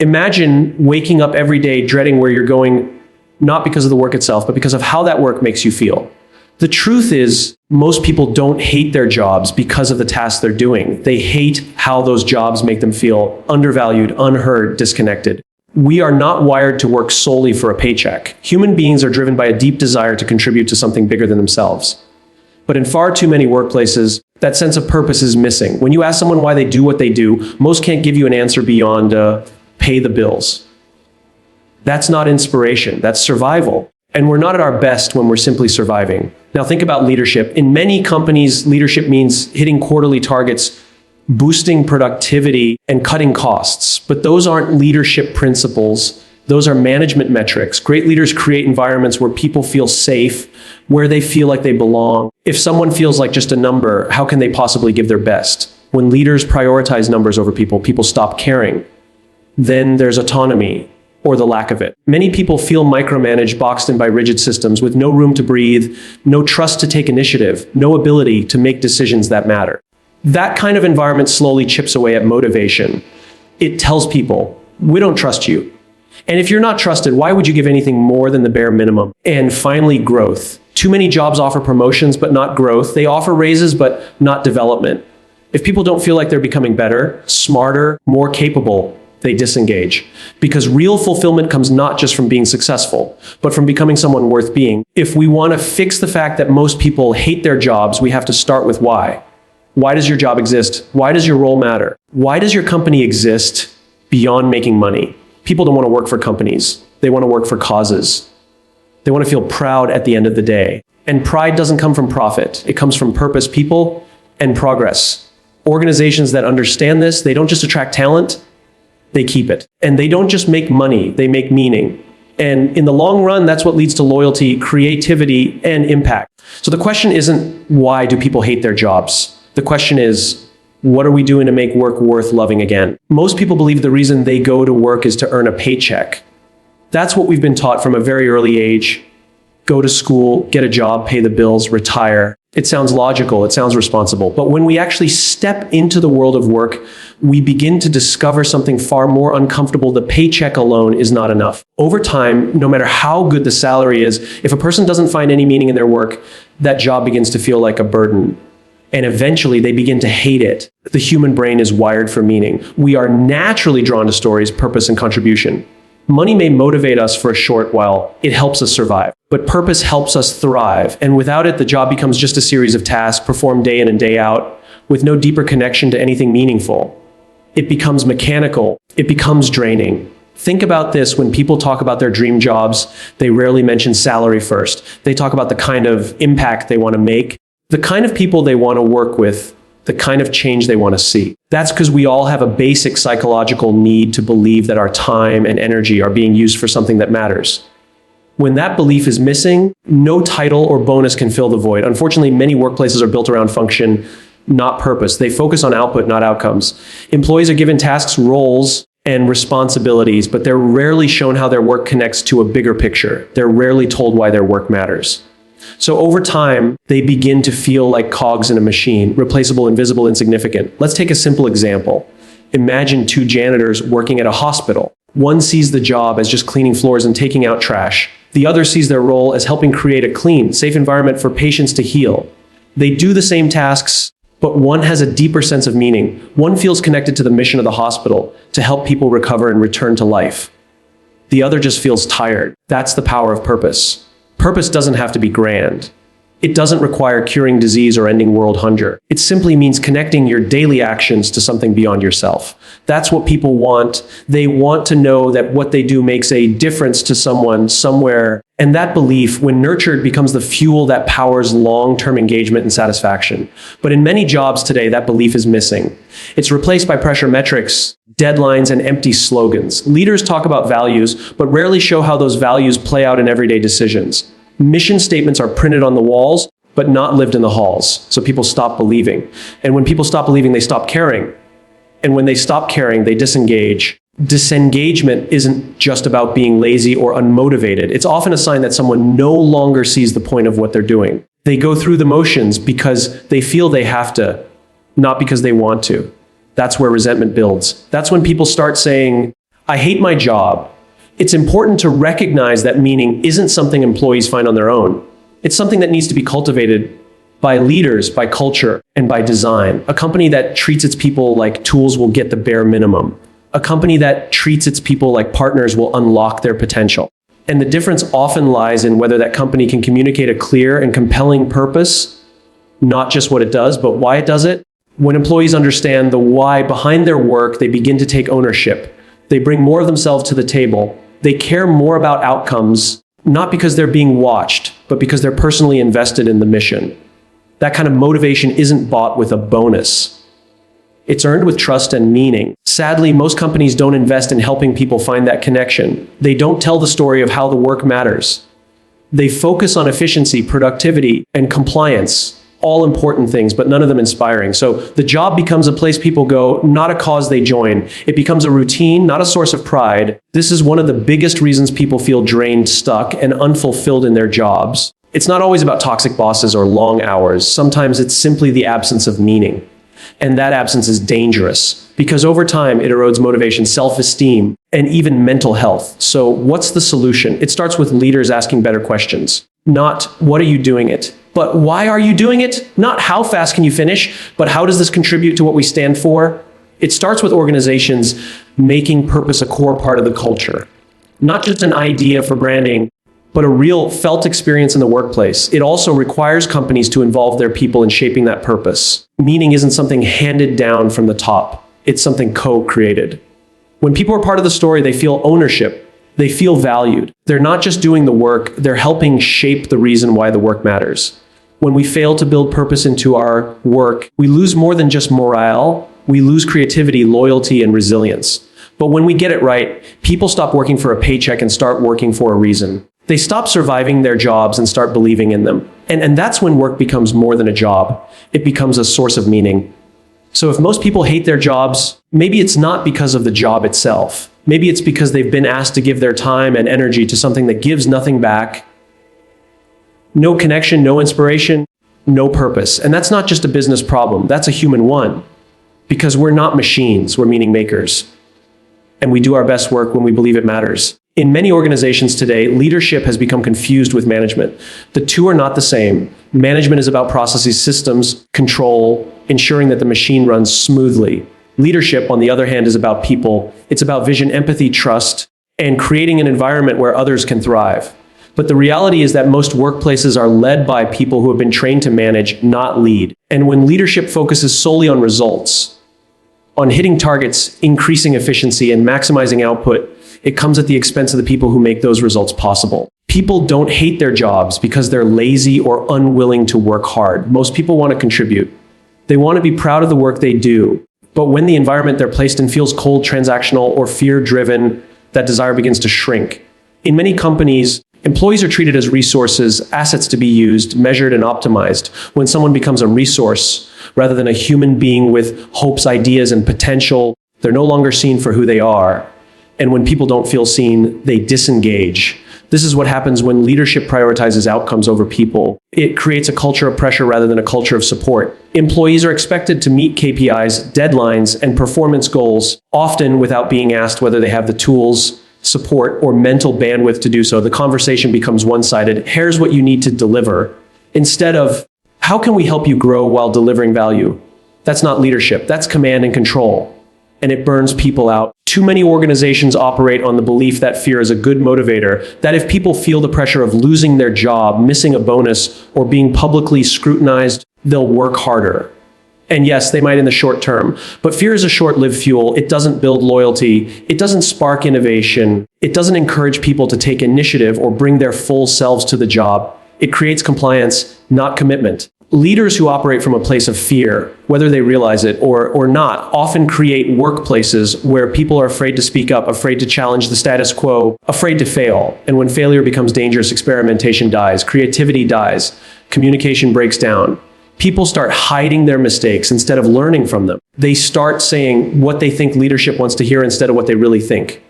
Imagine waking up every day dreading where you're going, not because of the work itself, but because of how that work makes you feel. The truth is, most people don't hate their jobs because of the tasks they're doing. They hate how those jobs make them feel undervalued, unheard, disconnected. We are not wired to work solely for a paycheck. Human beings are driven by a deep desire to contribute to something bigger than themselves. But in far too many workplaces, that sense of purpose is missing. When you ask someone why they do what they do, most can't give you an answer beyond pay the bills. That's not inspiration, that's survival. And we're not at our best when we're simply surviving. Now think about leadership. In many companies, leadership means hitting quarterly targets, boosting productivity, and cutting costs. But those aren't leadership principles. Those are management metrics. Great leaders create environments where people feel safe, where they feel like they belong. If someone feels like just a number, how can they possibly give their best? When leaders prioritize numbers over people, people stop caring. Then there's autonomy, or the lack of it. Many people feel micromanaged, boxed in by rigid systems with no room to breathe, no trust to take initiative, no ability to make decisions that matter. That kind of environment slowly chips away at motivation. It tells people, we don't trust you. And if you're not trusted, why would you give anything more than the bare minimum? And finally, growth. Too many jobs offer promotions, but not growth. They offer raises, but not development. If people don't feel like they're becoming better, smarter, more capable, they disengage. Because real fulfillment comes not just from being successful, but from becoming someone worth being. If we want to fix the fact that most people hate their jobs, we have to start with why. Why does your job exist? Why does your role matter? Why does your company exist beyond making money? People don't want to work for companies. They want to work for causes. They want to feel proud at the end of the day. And pride doesn't come from profit. It comes from purpose, people, and progress. Organizations that understand this, they don't just attract talent, they keep it. And they don't just make money, they make meaning. And in the long run, that's what leads to loyalty, creativity, and impact. So the question isn't, why do people hate their jobs? The question is, what are we doing to make work worth loving again? Most people believe the reason they go to work is to earn a paycheck. That's what we've been taught from a very early age. Go to school, get a job, pay the bills, retire. It sounds logical, it sounds responsible. But when we actually step into the world of work, we begin to discover something far more uncomfortable. The paycheck alone is not enough. Over time, no matter how good the salary is, if a person doesn't find any meaning in their work, that job begins to feel like a burden. And eventually they begin to hate it. The human brain is wired for meaning. We are naturally drawn to stories, purpose, and contribution. Money may motivate us for a short while. It helps us survive. But purpose helps us thrive. And without it, the job becomes just a series of tasks performed day in and day out with no deeper connection to anything meaningful. It becomes mechanical. It becomes draining. Think about this. When people talk about their dream jobs, they rarely mention salary first. They talk about the kind of impact they want to make, the kind of people they want to work with, the kind of change they want to see. That's because we all have a basic psychological need to believe that our time and energy are being used for something that matters. When that belief is missing, no title or bonus can fill the void. Unfortunately, many workplaces are built around function, not purpose. They focus on output, not outcomes. Employees are given tasks, roles, and responsibilities, but they're rarely shown how their work connects to a bigger picture. They're rarely told why their work matters. So over time, they begin to feel like cogs in a machine, replaceable, invisible, insignificant. Let's take a simple example. Imagine two janitors working at a hospital. One sees the job as just cleaning floors and taking out trash. The other sees their role as helping create a clean, safe environment for patients to heal. They do the same tasks, but one has a deeper sense of meaning. One feels connected to the mission of the hospital to help people recover and return to life. The other just feels tired. That's the power of purpose. Purpose doesn't have to be grand. It doesn't require curing disease or ending world hunger. It simply means connecting your daily actions to something beyond yourself. That's what people want. They want to know that what they do makes a difference to someone, somewhere. And that belief, when nurtured, becomes the fuel that powers long-term engagement and satisfaction. But in many jobs today, that belief is missing. It's replaced by pressure metrics, deadlines, and empty slogans. Leaders talk about values, but rarely show how those values play out in everyday decisions. Mission statements are printed on the walls, but not lived in the halls. So people stop believing. And when people stop believing, they stop caring. And when they stop caring, they disengage. Disengagement isn't just about being lazy or unmotivated. It's often a sign that someone no longer sees the point of what they're doing. They go through the motions because they feel they have to, not because they want to. That's where resentment builds. That's when people start saying, I hate my job. It's important to recognize that meaning isn't something employees find on their own. It's something that needs to be cultivated by leaders, by culture, and by design. A company that treats its people like tools will get the bare minimum. A company that treats its people like partners will unlock their potential. And the difference often lies in whether that company can communicate a clear and compelling purpose, not just what it does, but why it does it. When employees understand the why behind their work, they begin to take ownership. They bring more of themselves to the table. They care more about outcomes, not because they're being watched, but because they're personally invested in the mission. That kind of motivation isn't bought with a bonus. It's earned with trust and meaning. Sadly, most companies don't invest in helping people find that connection. They don't tell the story of how the work matters. They focus on efficiency, productivity, and compliance, all important things, but none of them inspiring. So the job becomes a place people go, not a cause they join. It becomes a routine, not a source of pride. This is one of the biggest reasons people feel drained, stuck, and unfulfilled in their jobs. It's not always about toxic bosses or long hours. Sometimes it's simply the absence of meaning. And that absence is dangerous because over time it erodes motivation, self-esteem, and even mental health. So what's the solution? It starts with leaders asking better questions. Not, what are you doing it? But why are you doing it? Not how fast can you finish, but how does this contribute to what we stand for? It starts with organizations making purpose a core part of the culture. Not just an idea for branding, but a real felt experience in the workplace. It also requires companies to involve their people in shaping that purpose. Meaning isn't something handed down from the top. It's something co-created. When people are part of the story, they feel ownership. They feel valued. They're not just doing the work, they're helping shape the reason why the work matters. When we fail to build purpose into our work, we lose more than just morale. We lose creativity, loyalty, and resilience. But when we get it right, people stop working for a paycheck and start working for a reason. They stop surviving their jobs and start believing in them. And that's when work becomes more than a job. It becomes a source of meaning. So if most people hate their jobs, maybe it's not because of the job itself. Maybe it's because they've been asked to give their time and energy to something that gives nothing back. No connection, no inspiration, no purpose. And that's not just a business problem. That's a human one. Because we're not machines, we're meaning makers. And we do our best work when we believe it matters. In many organizations today, leadership has become confused with management. The two are not the same. Management is about processes, systems, control, ensuring that the machine runs smoothly. Leadership, on the other hand, is about people. It's about vision, empathy, trust, and creating an environment where others can thrive. But the reality is that most workplaces are led by people who have been trained to manage, not lead. And when leadership focuses solely on results, on hitting targets, increasing efficiency, and maximizing output, it comes at the expense of the people who make those results possible. People don't hate their jobs because they're lazy or unwilling to work hard. Most people want to contribute. They want to be proud of the work they do. But when the environment they're placed in feels cold, transactional, or fear-driven, that desire begins to shrink. In many companies, employees are treated as resources, assets to be used, measured, and optimized. When someone becomes a resource rather than a human being with hopes, ideas, and potential, they're no longer seen for who they are. And when people don't feel seen, they disengage. This is what happens when leadership prioritizes outcomes over people. It creates a culture of pressure rather than a culture of support. Employees are expected to meet KPIs, deadlines, and performance goals, often without being asked whether they have the tools, support, or mental bandwidth to do so. The conversation becomes one-sided. Here's what you need to deliver. Instead of, how can we help you grow while delivering value? That's not leadership. That's command and control. And it burns people out. Too many organizations operate on the belief that fear is a good motivator, that if people feel the pressure of losing their job, missing a bonus, or being publicly scrutinized, they'll work harder. And yes, they might in the short term, but fear is a short-lived fuel. It doesn't build loyalty. It doesn't spark innovation. It doesn't encourage people to take initiative or bring their full selves to the job. It creates compliance, not commitment. Leaders who operate from a place of fear, whether they realize it or not, often create workplaces where people are afraid to speak up, afraid to challenge the status quo, afraid to fail. And when failure becomes dangerous, experimentation dies, creativity dies, communication breaks down. People start hiding their mistakes instead of learning from them. They start saying what they think leadership wants to hear instead of what they really think.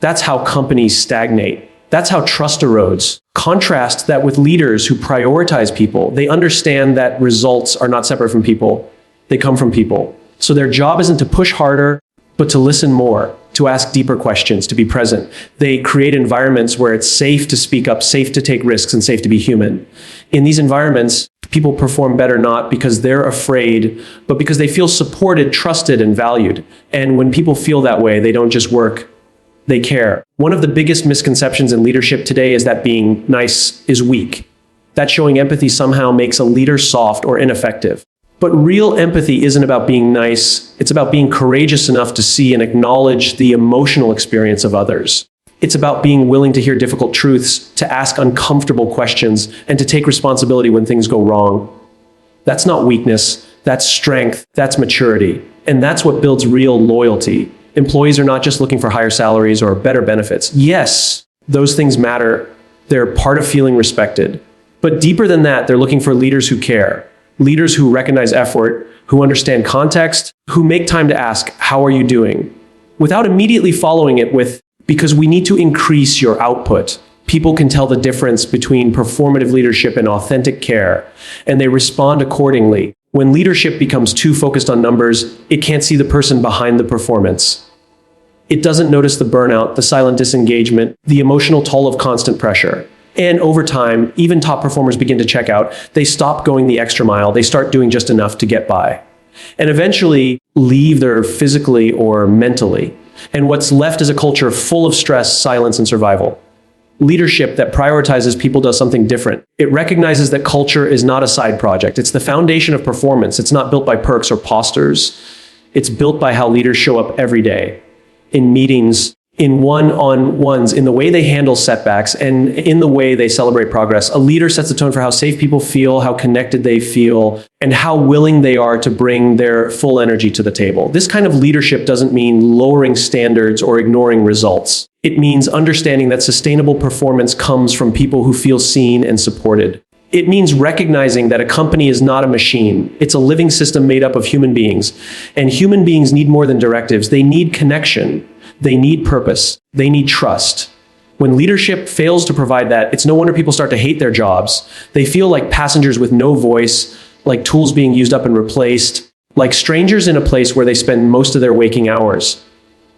That's how companies stagnate. That's how trust erodes. Contrast that with leaders who prioritize people. They understand that results are not separate from people. They come from people. So their job isn't to push harder, but to listen more, to ask deeper questions, to be present. They create environments where it's safe to speak up, safe to take risks, and safe to be human. In these environments, people perform better not because they're afraid, but because they feel supported, trusted, and valued. And when people feel that way, they don't just work, they care. One of the biggest misconceptions in leadership today is that being nice is weak. That showing empathy somehow makes a leader soft or ineffective. But real empathy isn't about being nice. It's about being courageous enough to see and acknowledge the emotional experience of others. It's about being willing to hear difficult truths, to ask uncomfortable questions, and to take responsibility when things go wrong. That's not weakness. That's strength. That's maturity. And that's what builds real loyalty. Employees are not just looking for higher salaries or better benefits. Yes, those things matter. They're part of feeling respected. But deeper than that, they're looking for leaders who care. Leaders who recognize effort, who understand context, who make time to ask, how are you doing? Without immediately following it with, because we need to increase your output. People can tell the difference between performative leadership and authentic care, and they respond accordingly. When leadership becomes too focused on numbers, it can't see the person behind the performance. It doesn't notice the burnout, the silent disengagement, the emotional toll of constant pressure. And over time, even top performers begin to check out. They stop going the extra mile. They start doing just enough to get by. And eventually leave there physically or mentally. And what's left is a culture full of stress, silence, and survival. Leadership that prioritizes people does something different. It recognizes that culture is not a side project. It's the foundation of performance. It's not built by perks or posters. It's built by how leaders show up every day, in meetings, in one-on-ones, in the way they handle setbacks, and in the way they celebrate progress. A leader sets the tone for how safe people feel, how connected they feel, and how willing they are to bring their full energy to the table. This kind of leadership doesn't mean lowering standards or ignoring results. It means understanding that sustainable performance comes from people who feel seen and supported. It means recognizing that a company is not a machine. It's a living system made up of human beings. And human beings need more than directives. They need connection. They need purpose. They need trust. When leadership fails to provide that, it's no wonder people start to hate their jobs. They feel like passengers with no voice, like tools being used up and replaced, like strangers in a place where they spend most of their waking hours.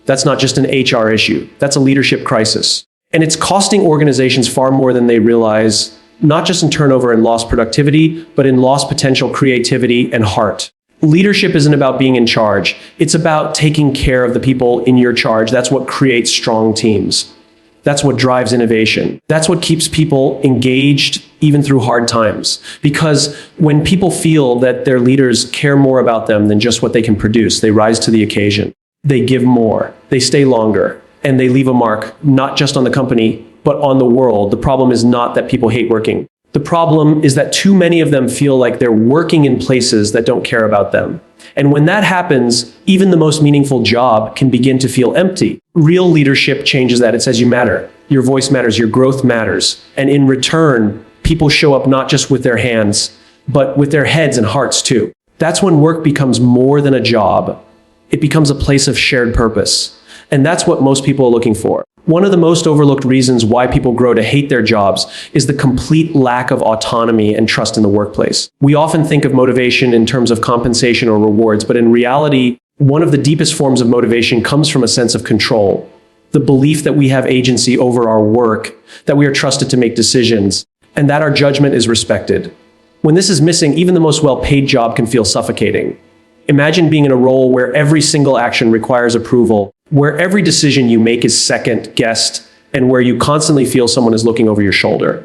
That's not just an HR issue. That's a leadership crisis. And it's costing organizations far more than they realize, not just in turnover and lost productivity, but in lost potential, creativity, and heart. Leadership isn't about being in charge. It's about taking care of the people in your charge. That's what creates strong teams. That's what drives innovation. That's what keeps people engaged even through hard times. Because when people feel that their leaders care more about them than just what they can produce, they rise to the occasion. They give more, they stay longer, and they leave a mark, not just on the company, but on the world. The problem is not that people hate working. The problem is that too many of them feel like they're working in places that don't care about them. And when that happens, even the most meaningful job can begin to feel empty. Real leadership changes that. It says you matter. Your voice matters. Your growth matters. And in return, people show up not just with their hands, but with their heads and hearts too. That's when work becomes more than a job. It becomes a place of shared purpose. And that's what most people are looking for. One of the most overlooked reasons why people grow to hate their jobs is the complete lack of autonomy and trust in the workplace. We often think of motivation in terms of compensation or rewards, but in reality, one of the deepest forms of motivation comes from a sense of control. The belief that we have agency over our work, that we are trusted to make decisions, and that our judgment is respected. When this is missing, even the most well-paid job can feel suffocating. Imagine being in a role where every single action requires approval, where every decision you make is second-guessed, and where you constantly feel someone is looking over your shoulder.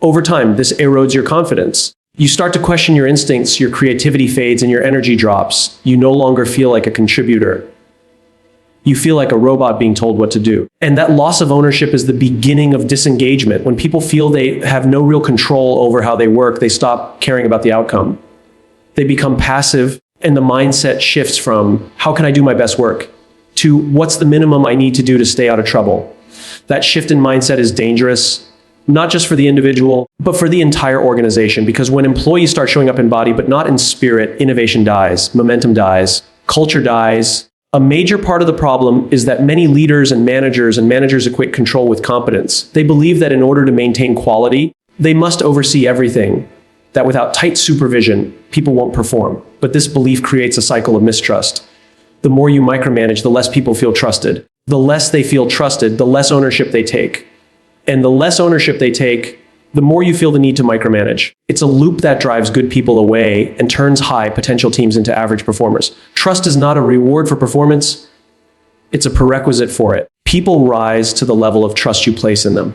Over time, this erodes your confidence. You start to question your instincts, your creativity fades, and your energy drops. You no longer feel like a contributor. You feel like a robot being told what to do. And that loss of ownership is the beginning of disengagement. When people feel they have no real control over how they work, they stop caring about the outcome. They become passive, and the mindset shifts from, how can I do my best work, to what's the minimum I need to do to stay out of trouble. That shift in mindset is dangerous, not just for the individual, but for the entire organization. Because when employees start showing up in body, but not in spirit, innovation dies, momentum dies, culture dies. A major part of the problem is that many leaders and managers equate control with competence. They believe that in order to maintain quality, they must oversee everything, that without tight supervision, people won't perform. But this belief creates a cycle of mistrust. The more you micromanage, the less people feel trusted. the less they feel trusted, the less ownership they take. And the less ownership they take, the more you feel the need to micromanage. It's a loop that drives good people away and turns high potential teams into average performers. Trust is not a reward for performance, it's a prerequisite for it. People rise to the level of trust you place in them.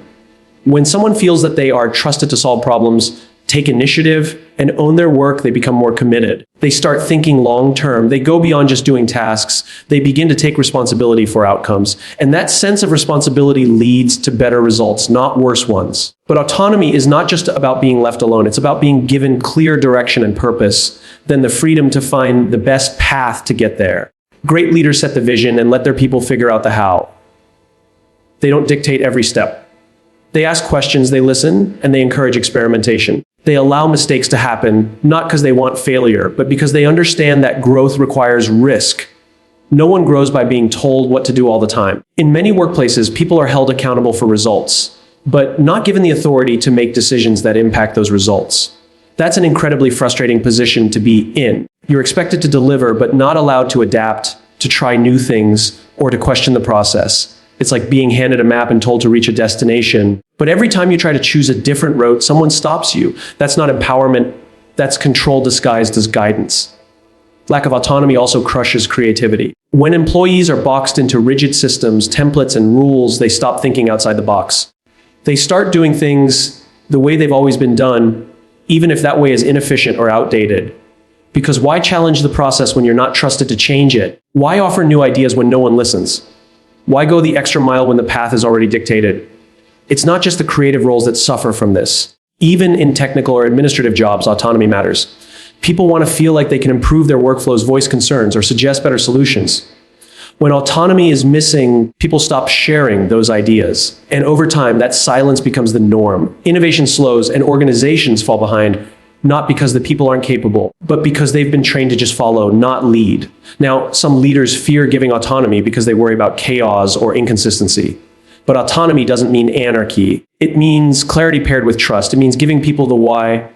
When someone feels that they are trusted to solve problems, take initiative, and own their work, they become more committed. They start thinking long-term. They go beyond just doing tasks. They begin to take responsibility for outcomes. And that sense of responsibility leads to better results, not worse ones. But autonomy is not just about being left alone. It's about being given clear direction and purpose, then the freedom to find the best path to get there. Great leaders set the vision and let their people figure out the how. They don't dictate every step. They ask questions, they listen, and they encourage experimentation. They allow mistakes to happen, not because they want failure, but because they understand that growth requires risk. No one grows by being told what to do all the time. In many workplaces, people are held accountable for results, but not given the authority to make decisions that impact those results. That's an incredibly frustrating position to be in. You're expected to deliver, but not allowed to adapt, to try new things, or to question the process. It's like being handed a map and told to reach a destination. But every time you try to choose a different route, someone stops you. That's not empowerment. That's control disguised as guidance. Lack of autonomy also crushes creativity. When employees are boxed into rigid systems, templates, and rules, they stop thinking outside the box. They start doing things the way they've always been done, even if that way is inefficient or outdated. Because why challenge the process when you're not trusted to change it? Why offer new ideas when no one listens? Why go the extra mile when the path is already dictated? It's not just the creative roles that suffer from this. Even in technical or administrative jobs, autonomy matters. People want to feel like they can improve their workflows, voice concerns, or suggest better solutions. When autonomy is missing, people stop sharing those ideas. And over time, that silence becomes the norm. Innovation slows and organizations fall behind, not because the people aren't capable, but because they've been trained to just follow, not lead. Now, some leaders fear giving autonomy because they worry about chaos or inconsistency. But autonomy doesn't mean anarchy. It means clarity paired with trust. It means giving people the why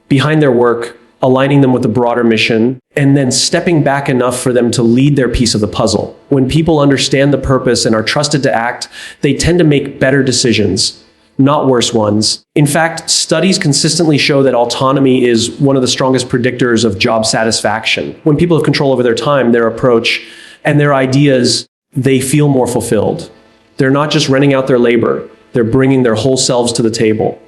behind their work, aligning them with the broader mission, and then stepping back enough for them to lead their piece of the puzzle. When people understand the purpose and are trusted to act, they tend to make better decisions, not worse ones. In fact, studies consistently show that autonomy is one of the strongest predictors of job satisfaction. When people have control over their time, their approach, and their ideas, they feel more fulfilled. They're not just renting out their labor, they're bringing their whole selves to the table.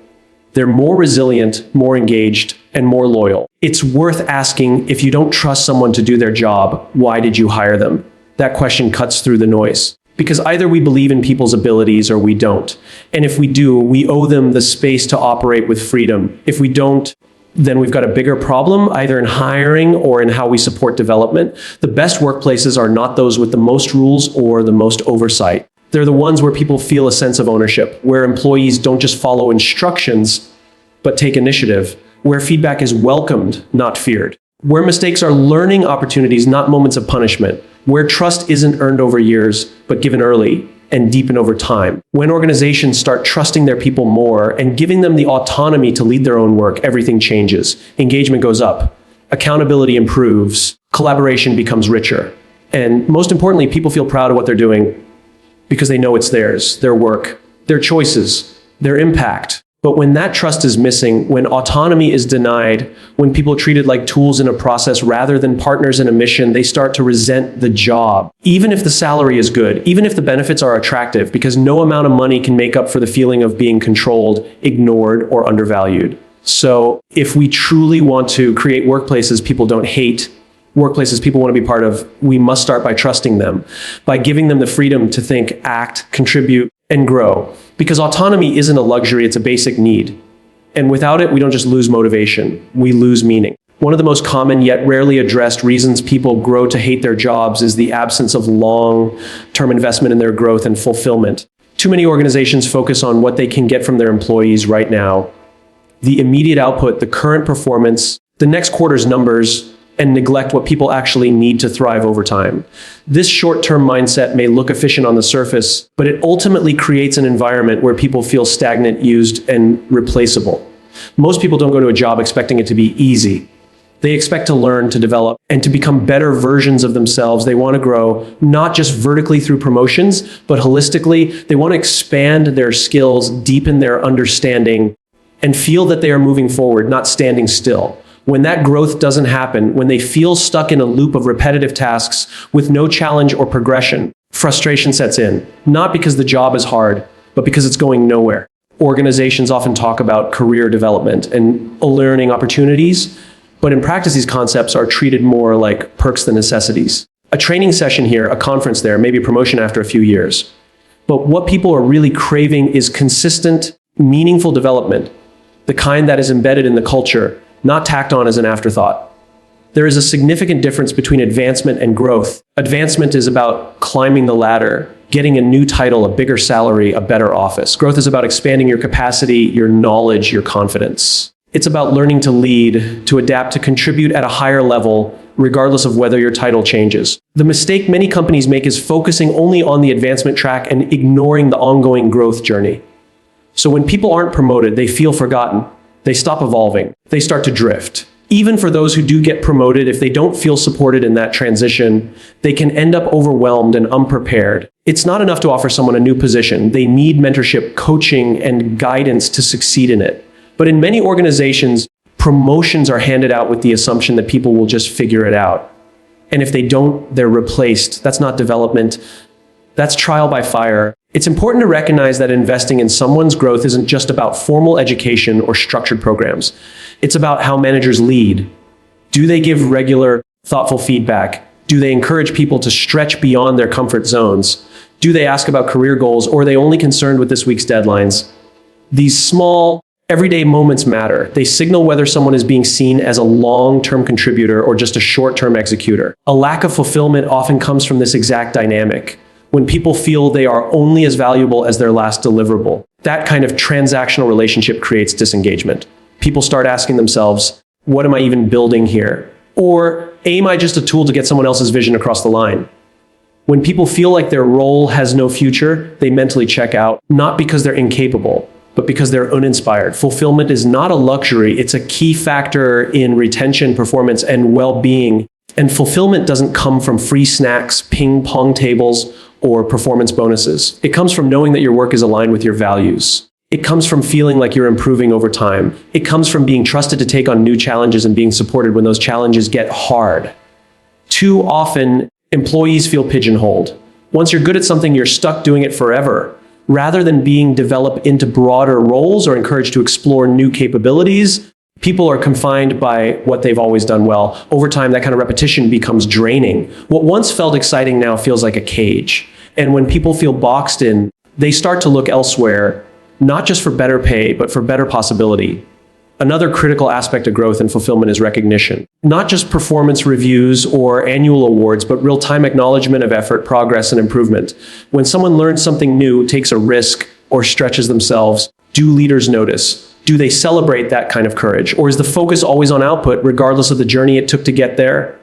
They're more resilient, more engaged, and more loyal. It's worth asking, if you don't trust someone to do their job, why did you hire them? That question cuts through the noise. Because either we believe in people's abilities or we don't. And if we do, we owe them the space to operate with freedom. If we don't, then we've got a bigger problem, either in hiring or in how we support development. The best workplaces are not those with the most rules or the most oversight. They're the ones where people feel a sense of ownership, where employees don't just follow instructions, but take initiative, where feedback is welcomed, not feared, where mistakes are learning opportunities, not moments of punishment, where trust isn't earned over years, but given early and deepened over time. When organizations start trusting their people more and giving them the autonomy to lead their own work, everything changes. Engagement goes up, accountability improves, collaboration becomes richer. And most importantly, people feel proud of what they're doing because they know it's theirs, their work, their choices, their impact. But when that trust is missing, when autonomy is denied, when people are treated like tools in a process rather than partners in a mission, they start to resent the job. Even if the salary is good, even if the benefits are attractive, because no amount of money can make up for the feeling of being controlled, ignored, or undervalued. So if we truly want to create workplaces people don't hate, workplaces people want to be part of, we must start by trusting them, by giving them the freedom to think, act, contribute, and grow. Because autonomy isn't a luxury, it's a basic need. And without it, we don't just lose motivation, we lose meaning. One of the most common yet rarely addressed reasons people grow to hate their jobs is the absence of long-term investment in their growth and fulfillment. Too many organizations focus on what they can get from their employees right now, the immediate output, the current performance, the next quarter's numbers, and neglect what people actually need to thrive over time. This short-term mindset may look efficient on the surface, but it ultimately creates an environment where people feel stagnant, used, and replaceable. Most people don't go to a job expecting it to be easy. They expect to learn, to develop, and to become better versions of themselves. They want to grow, not just vertically through promotions, but holistically. They want to expand their skills, deepen their understanding, and feel that they are moving forward, not standing still. When that growth doesn't happen, when they feel stuck in a loop of repetitive tasks with no challenge or progression, frustration sets in, not because the job is hard, but because it's going nowhere. Organizations often talk about career development and learning opportunities, but in practice, these concepts are treated more like perks than necessities. A training session here, a conference there, maybe a promotion after a few years. But what people are really craving is consistent, meaningful development, the kind that is embedded in the culture, not tacked on as an afterthought. There is a significant difference between advancement and growth. Advancement is about climbing the ladder, getting a new title, a bigger salary, a better office. Growth is about expanding your capacity, your knowledge, your confidence. It's about learning to lead, to adapt, to contribute at a higher level, regardless of whether your title changes. The mistake many companies make is focusing only on the advancement track and ignoring the ongoing growth journey. So when people aren't promoted, they feel forgotten. They stop evolving. They start to drift. Even for those who do get promoted, if they don't feel supported in that transition, they can end up overwhelmed and unprepared. It's not enough to offer someone a new position. They need mentorship, coaching, and guidance to succeed in it. But in many organizations, promotions are handed out with the assumption that people will just figure it out. And if they don't, they're replaced. That's not development. That's trial by fire. It's important to recognize that investing in someone's growth isn't just about formal education or structured programs. It's about how managers lead. Do they give regular, thoughtful feedback? Do they encourage people to stretch beyond their comfort zones? Do they ask about career goals, or are they only concerned with this week's deadlines? These small, everyday moments matter. They signal whether someone is being seen as a long-term contributor or just a short-term executor. A lack of fulfillment often comes from this exact dynamic. When people feel they are only as valuable as their last deliverable, that kind of transactional relationship creates disengagement. People start asking themselves, what am I even building here? Or am I just a tool to get someone else's vision across the line? When people feel like their role has no future, they mentally check out, not because they're incapable, but because they're uninspired. Fulfillment is not a luxury. It's a key factor in retention, performance, and well-being. And fulfillment doesn't come from free snacks, ping pong tables, or performance bonuses. It comes from knowing that your work is aligned with your values. It comes from feeling like you're improving over time. It comes from being trusted to take on new challenges and being supported when those challenges get hard. Too often, employees feel pigeonholed. Once you're good at something, you're stuck doing it forever. Rather than being developed into broader roles or encouraged to explore new capabilities, people are confined by what they've always done well. Over time, that kind of repetition becomes draining. What once felt exciting now feels like a cage. And when people feel boxed in, they start to look elsewhere, not just for better pay, but for better possibility. Another critical aspect of growth and fulfillment is recognition. Not just performance reviews or annual awards, but real-time acknowledgement of effort, progress, and improvement. When someone learns something new, takes a risk, or stretches themselves, do leaders notice? Do they celebrate that kind of courage? Or is the focus always on output, regardless of the journey it took to get there?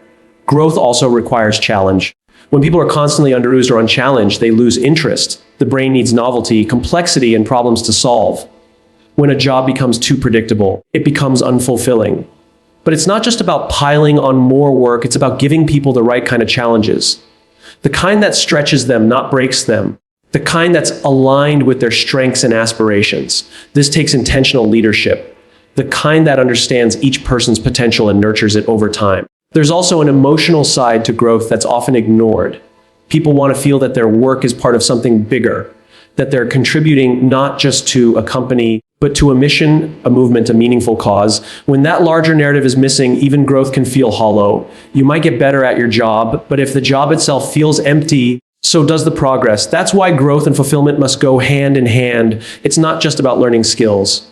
Growth also requires challenge. When people are constantly under-oozed or unchallenged, they lose interest. The brain needs novelty, complexity, and problems to solve. When a job becomes too predictable, it becomes unfulfilling. But it's not just about piling on more work, it's about giving people the right kind of challenges. The kind that stretches them, not breaks them. The kind that's aligned with their strengths and aspirations. This takes intentional leadership. The kind that understands each person's potential and nurtures it over time. There's also an emotional side to growth that's often ignored. People want to feel that their work is part of something bigger, that they're contributing not just to a company, but to a mission, a movement, a meaningful cause. When that larger narrative is missing, even growth can feel hollow. You might get better at your job, but if the job itself feels empty, so does the progress. That's why growth and fulfillment must go hand in hand. It's not just about learning skills.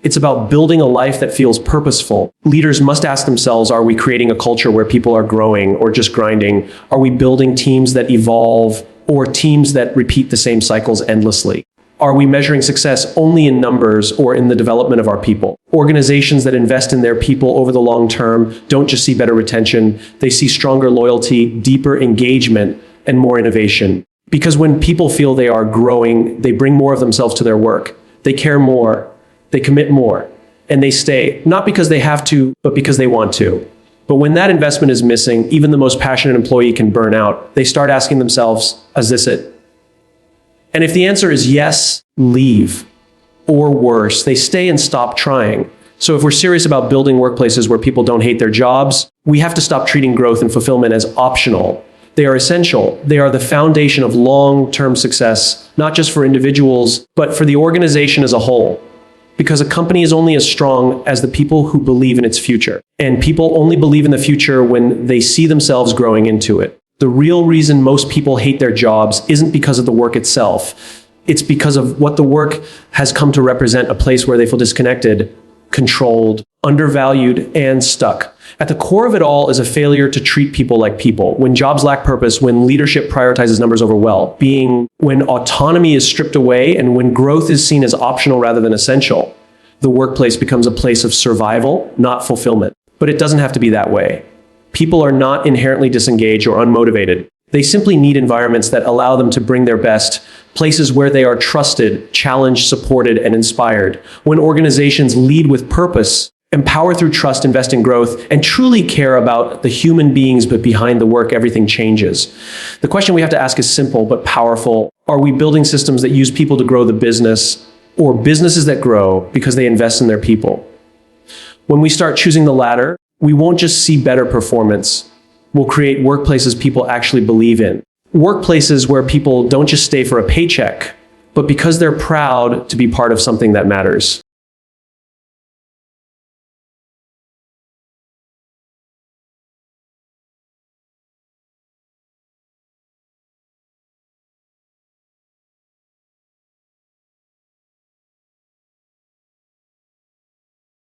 It's about building a life that feels purposeful. Leaders must ask themselves, are we creating a culture where people are growing or just grinding? Are we building teams that evolve or teams that repeat the same cycles endlessly? Are we measuring success only in numbers or in the development of our people? Organizations that invest in their people over the long term don't just see better retention, they see stronger loyalty, deeper engagement, and more innovation. Because when people feel they are growing, they bring more of themselves to their work. They care more, they commit more, and they stay, not because they have to, but because they want to. But when that investment is missing, even the most passionate employee can burn out. They start asking themselves, is this it? And if the answer is yes, leave. Or worse, they stay and stop trying. So if we're serious about building workplaces where people don't hate their jobs, we have to stop treating growth and fulfillment as optional. They are essential. They are the foundation of long-term success, not just for individuals, but for the organization as a whole. Because a company is only as strong as the people who believe in its future. And people only believe in the future when they see themselves growing into it. The real reason most people hate their jobs isn't because of the work itself. It's because of what the work has come to represent: a place where they feel disconnected, controlled, undervalued, and stuck. At the core of it all is a failure to treat people like people. When jobs lack purpose, when leadership prioritizes numbers over well-being, when autonomy is stripped away, and when growth is seen as optional rather than essential, the workplace becomes a place of survival, not fulfillment. But it doesn't have to be that way. People are not inherently disengaged or unmotivated. They simply need environments that allow them to bring their best, places where they are trusted, challenged, supported, and inspired. When organizations lead with purpose, empower through trust, invest in growth, and truly care about the human beings but behind the work, everything changes. The question we have to ask is simple but powerful. Are we building systems that use people to grow the business, or businesses that grow because they invest in their people? When we start choosing the latter, we won't just see better performance. We'll create workplaces people actually believe in. Workplaces where people don't just stay for a paycheck, but because they're proud to be part of something that matters.